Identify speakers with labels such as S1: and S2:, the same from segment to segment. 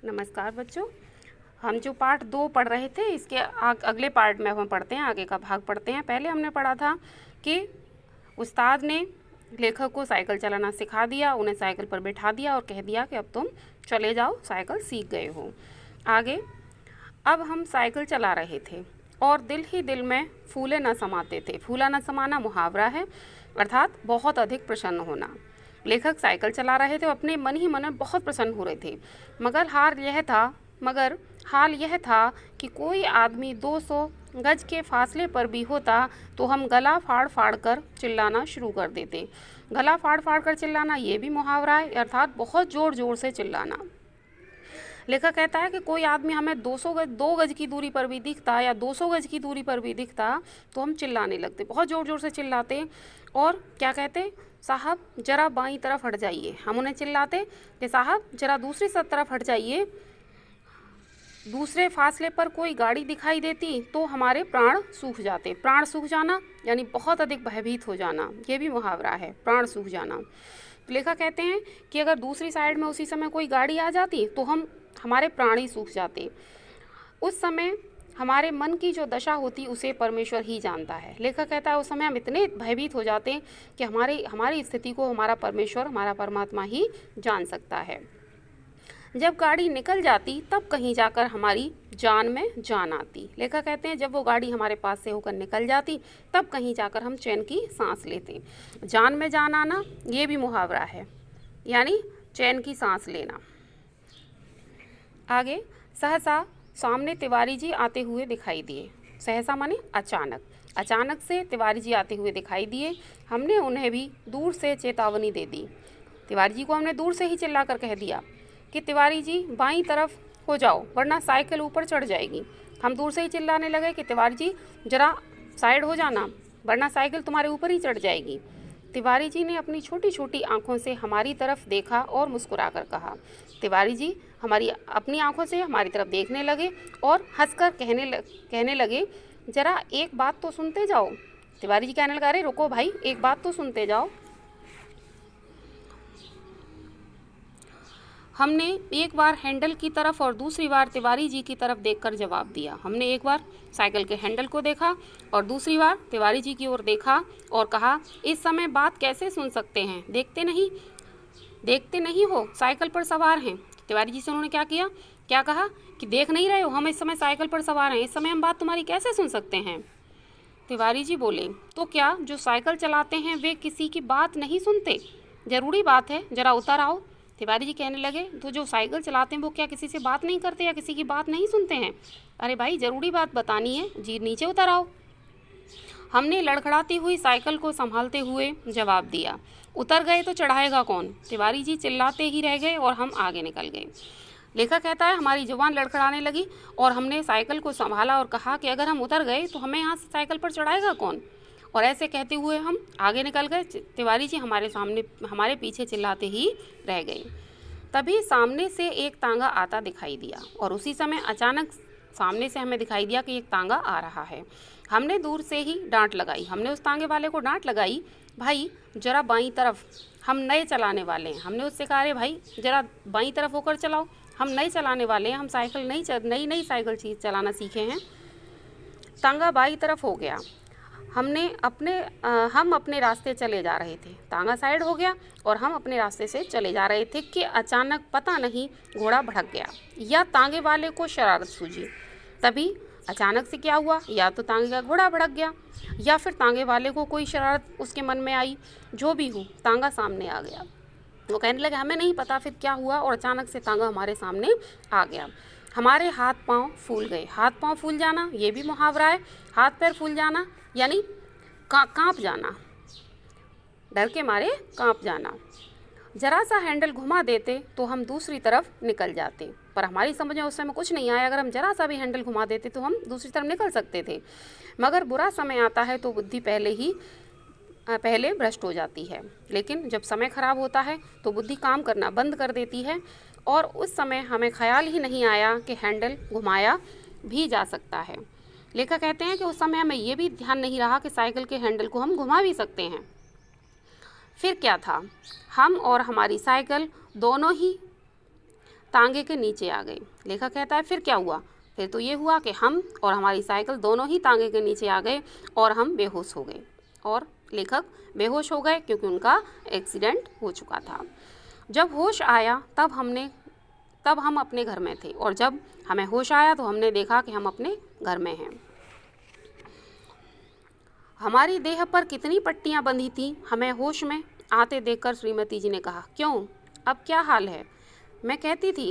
S1: नमस्कार बच्चों। हम जो पार्ट 2 पढ़ रहे थे इसके अगले पार्ट में हम पढ़ते हैं, आगे का भाग पढ़ते हैं। पहले हमने पढ़ा था कि उस्ताद ने लेखक को साइकिल चलाना सिखा दिया, उन्हें साइकिल पर बैठा दिया और कह दिया कि अब तुम चले जाओ, साइकिल सीख गए हो। आगे अब हम साइकिल चला रहे थे और दिल ही दिल में फूले न समाते थे। फूला न समाना मुहावरा है, अर्थात बहुत अधिक प्रसन्न होना। लेखक साइकिल चला रहे थे, अपने मन ही मन में बहुत प्रसन्न हो रहे थे। मगर हाल यह था कि कोई आदमी 200 गज के फासले पर भी होता तो हम गला फाड़ फाड़ कर चिल्लाना शुरू कर देते। गला फाड़ फाड़ कर चिल्लाना ये भी मुहावरा है, अर्थात बहुत ज़ोर ज़ोर से चिल्लाना। लेखक कहता है कि कोई आदमी हमें 2 गज की दूरी पर भी दिखता या 200 गज की दूरी पर भी दिखता तो हम चिल्लाने लगते, बहुत ज़ोर ज़ोर से चिल्लाते और क्या कहते, साहब जरा बाईं तरफ हट जाइए। हम उन्हें चिल्लाते कि साहब जरा दूसरी तरफ हट जाइए। दूसरे फासले पर कोई गाड़ी दिखाई देती तो हमारे प्राण सूख जाते। प्राण सूख जाना यानी बहुत अधिक भयभीत हो जाना, ये भी मुहावरा है, प्राण सूख जाना। लेखक कहते हैं कि अगर दूसरी साइड में उसी समय कोई गाड़ी आ जाती तो हमारे प्राण ही सूख जाते। उस समय हमारे मन की जो दशा होती उसे परमेश्वर ही जानता है। लेखक कहता है उस समय हम इतने भयभीत हो जाते हैं कि हमारी स्थिति को हमारा परमेश्वर, हमारा परमात्मा ही जान सकता है। जब गाड़ी निकल जाती तब कहीं जाकर हमारी जान में जान आती। लेखक कहते हैं जब वो गाड़ी हमारे पास से होकर निकल जाती तब कहीं जाकर हम चैन की सांस लेते। जान में जान आना ये भी मुहावरा है, यानी चैन की सांस लेना। आगे सहसा सामने तिवारी जी आते हुए दिखाई दिए। सहसा माने अचानक, अचानक से तिवारी जी आते हुए दिखाई दिए। हमने उन्हें भी दूर से चेतावनी दे दी। तिवारी जी को हमने दूर से ही चिल्लाकर कह दिया कि तिवारी जी बाईं तरफ हो जाओ वरना साइकिल ऊपर चढ़ जाएगी। हम दूर से ही चिल्लाने लगे कि तिवारी जी जरा साइड हो जाना वरना साइकिल तुम्हारे ऊपर ही चढ़ जाएगी। तिवारी जी ने अपनी छोटी छोटी आंखों से हमारी तरफ देखा और मुस्कुराकर कहा। तिवारी जी अपनी आंखों से हमारी तरफ देखने लगे और हंसकर कहने लगे जरा एक बात तो सुनते जाओ। तिवारी जी कहने लगा, अरे रुको भाई, एक बात तो सुनते जाओ। हमने एक बार हैंडल की तरफ और दूसरी बार तिवारी जी की तरफ देखकर जवाब दिया। हमने एक बार साइकिल के हैंडल को देखा और दूसरी बार तिवारी जी की ओर देखा और कहा, इस समय बात कैसे सुन सकते हैं, देखते नहीं हो साइकिल पर सवार हैं। तिवारी जी से उन्होंने क्या कहा कि देख नहीं रहे हो, हम इस समय साइकिल पर सवार हैं, इस समय हम बात तुम्हारी कैसे सुन सकते हैं। तिवारी जी बोले, तो क्या जो साइकिल चलाते हैं वे किसी की बात नहीं सुनते? जरूरी बात है, जरा उतर आओ। तिवारी जी कहने लगे, तो जो साइकिल चलाते हैं वो क्या किसी से बात नहीं करते या किसी की बात नहीं सुनते हैं? अरे भाई जरूरी बात बतानी है जी, नीचे उतर आओ। हमने लड़खड़ाती हुई साइकिल को संभालते हुए जवाब दिया, उतर गए तो चढ़ाएगा कौन? तिवारी जी चिल्लाते ही रह गए और हम आगे निकल गए। लेखक कहता है हमारी जुबान लड़खड़ाने लगी और हमने साइकिल को संभाला और कहा कि अगर हम उतर गए तो हमें यहाँ से साइकिल पर चढ़ाएगा कौन? और ऐसे कहते हुए हम आगे निकल गए। तिवारी जी हमारे पीछे चिल्लाते ही रह गए। तभी सामने से एक तांगा आता दिखाई दिया और उसी समय अचानक सामने से हमें दिखाई दिया कि एक तांगा आ रहा है। हमने दूर से ही डांट लगाई। हमने उस तांगे वाले को डांट लगाई, भाई जरा बाईं तरफ, हम नए चलाने वाले हैं। हमने उससे कहा, अरे भाई जरा बाईं तरफ होकर चलाओ, हम नए चलाने वाले हैं, हम साइकिल नई साइकिल चलाना सीखे हैं। तांगा बाईं तरफ हो गया। हम अपने रास्ते चले जा रहे थे। तांगा साइड हो गया और हम अपने रास्ते से चले जा रहे थे कि अचानक पता नहीं घोड़ा भड़क गया या तांगे वाले को शरारत सूझी। तभी अचानक से क्या हुआ, या तो तांगे का घोड़ा भड़क गया या फिर तांगे वाले को कोई शरारत उसके मन में आई। जो भी हो, तांगा सामने आ गया। वो कहने लगे हमें नहीं पता फिर क्या हुआ और अचानक से तांगा हमारे सामने आ गया। हमारे हाथ पांव फूल गए। हाथ पांव फूल जाना ये भी मुहावरा है। हाथ पैर फूल जाना यानी कांप जाना, डर के मारे कांप जाना। जरा सा हैंडल घुमा देते तो हम दूसरी तरफ निकल जाते, पर हमारी समझ में उस समय कुछ नहीं आया। अगर हम जरा सा भी हैंडल घुमा देते तो हम दूसरी तरफ निकल सकते थे। मगर बुरा समय आता है तो बुद्धि पहले भ्रष्ट हो जाती है, लेकिन जब समय खराब होता है तो बुद्धि काम करना बंद कर देती है और उस समय हमें ख्याल ही नहीं आया कि हैंडल घुमाया भी जा सकता है। लेखक कहते हैं कि उस समय हमें ये भी ध्यान नहीं रहा कि साइकिल के हैंडल को हम घुमा भी सकते हैं। फिर क्या था, हम और हमारी साइकिल दोनों ही तांगे के नीचे आ गए। लेखक कहता है फिर क्या हुआ? फिर तो ये हुआ कि हम और हमारी साइकिल दोनों ही तांगे के नीचे आ गए और हम बेहोश हो गए। और लेखक बेहोश हो गए क्योंकि उनका एक्सीडेंट हो चुका था। जब होश आया तब हम अपने घर में थे, और जब हमें होश आया तो हमने देखा कि हम अपने घर में हैं। हमारी देह पर कितनी पट्टियां बंधी थीं, हमें होश में आते देखकर श्रीमती जी ने कहा, क्यों, अब क्या हाल है? मैं कहती थी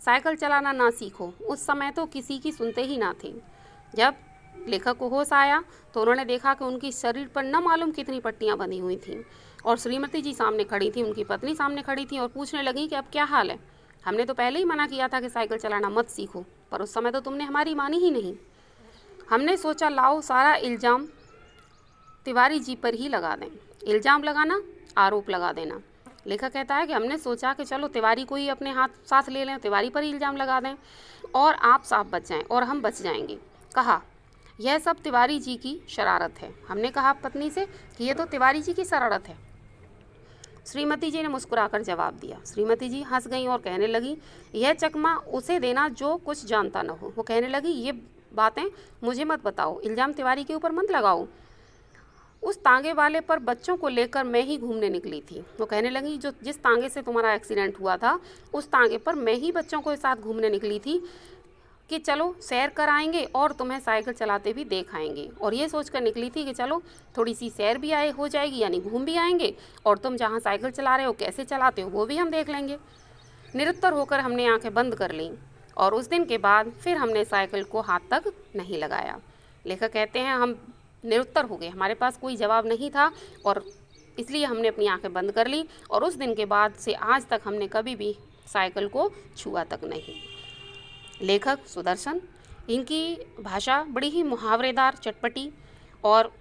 S1: साइकिल चलाना ना सीखो। उस समय तो किसी की सुनते ही ना थे। जब लेखक को होश आया तो उन्होंने देखा कि उनकी शरीर पर न मालूम कितनी पट्टियां बंधी हुई थीं, और श्रीमती जी सामने खड़ी थी, उनकी पत्नी सामने खड़ी थी और पूछने लगी कि अब क्या हाल है? हमने तो पहले ही मना किया था कि साइकिल चलाना मत सीखो, पर उस समय तो तुमने हमारी मानी ही नहीं। हमने सोचा लाओ सारा इल्ज़ाम तिवारी जी पर ही लगा दें। इल्ज़ाम लगाना, आरोप लगा देना। लेखक कहता है कि हमने सोचा कि चलो तिवारी को ही अपने साथ ले लें, तिवारी पर ही इल्ज़ाम लगा दें और आप साफ बच जाएं और हम बच जाएंगे। कहा यह सब तिवारी जी की शरारत है। हमने कहा पत्नी से कि यह तो तिवारी जी की शरारत है। श्रीमती जी ने मुस्कुराकर जवाब दिया। श्रीमती जी हंस गईं और कहने लगी, यह चकमा उसे देना जो कुछ जानता न हो। वो कहने लगी, ये बातें मुझे मत बताओ, इल्ज़ाम तिवारी के ऊपर मत लगाओ। उस तांगे वाले पर बच्चों को लेकर मैं ही घूमने निकली थी। वो कहने लगी, जो जिस तांगे से तुम्हारा एक्सीडेंट हुआ था उस तांगे पर मैं ही बच्चों के साथ घूमने निकली थी कि चलो सैर कराएंगे और तुम्हें साइकिल चलाते भी देखाएंगे। और ये सोचकर निकली थी कि चलो थोड़ी सी सैर भी हो जाएगी, यानी घूम भी आएंगे, और तुम जहाँ साइकिल चला रहे हो कैसे चलाते हो वो भी हम देख लेंगे। निरुत्तर होकर हमने आंखें बंद कर लीं और उस दिन के बाद फिर हमने साइकिल को हाथ तक नहीं लगाया। लेखक कहते हैं हम निरुत्तर हो गए, हमारे पास कोई जवाब नहीं था और इसलिए हमने अपनी आंखें बंद कर ली, और उस दिन के बाद से आज तक हमने कभी भी साइकिल को छुआ तक नहीं। लेखक सुदर्शन, इनकी भाषा बड़ी ही मुहावरेदार, चटपटी और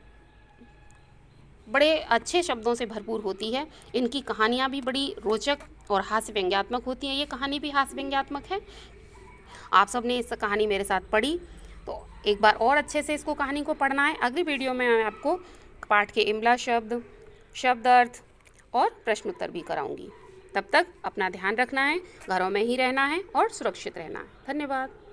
S1: बड़े अच्छे शब्दों से भरपूर होती है। इनकी कहानियाँ भी बड़ी रोचक और हास्य व्यंग्यात्मक होती हैं। ये कहानी भी हास्य व्यंग्यात्मक है। आप सब ने इस कहानी मेरे साथ पढ़ी तो एक बार और अच्छे से इसको कहानी को पढ़ना है। अगली वीडियो में मैं आपको पाठ के इमला शब्द, शब्द अर्थ और प्रश्न उत्तर भी कराऊंगी। तब तक अपना ध्यान रखना है, घरों में ही रहना है और सुरक्षित रहना है। धन्यवाद।